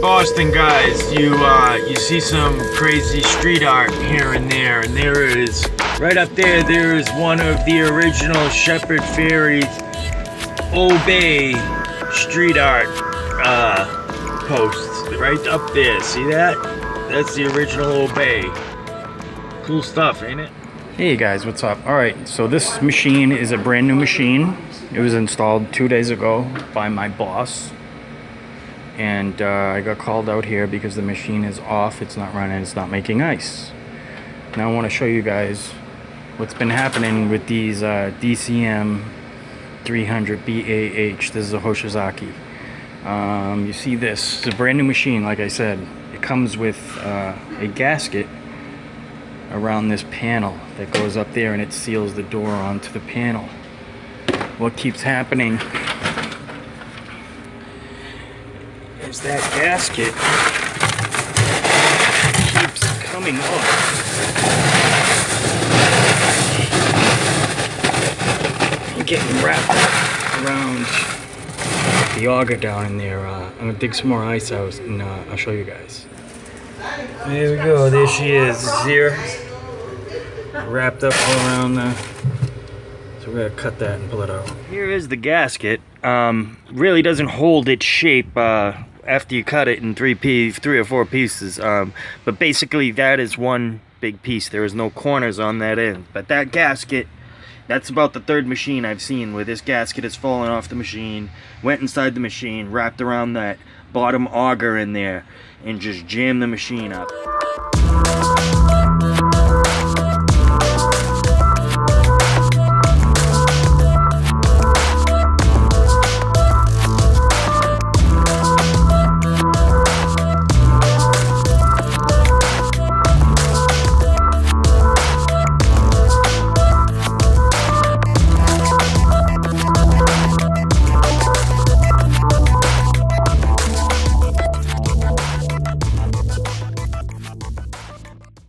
Boston, guys, you see some crazy street art here and there is, right up there is one of the original Shepard Fairey's Obey street art posts, right up there. See that? That's the original Obey. Cool stuff, ain't it? Hey guys, what's up? Alright, so this machine is a brand new machine. It was installed 2 days ago by my boss. And I got called out here because the machine is off, it's not running, it's not making ice. Now I want to show you guys what's been happening with these DCM300BAH. This is a Hoshizaki. You see this, it's a brand new machine, like I said. It comes with a gasket around this panel that goes up there and it seals the door onto the panel. What keeps happening is that gasket keeps coming off and getting wrapped around the auger down in there. I'm gonna dig some more ice out and I'll show you guys. There we go, there she is, here, wrapped up all around the, so we're gonna cut that and pull it out. Here is the gasket. Really doesn't hold its shape after you cut it in three or four pieces, but basically that is one big piece. There is no corners on that end, but that gasket, that's about the third machine I've seen where this gasket has fallen off the machine, went inside the machine, wrapped around that bottom auger in there, and just jammed the machine up.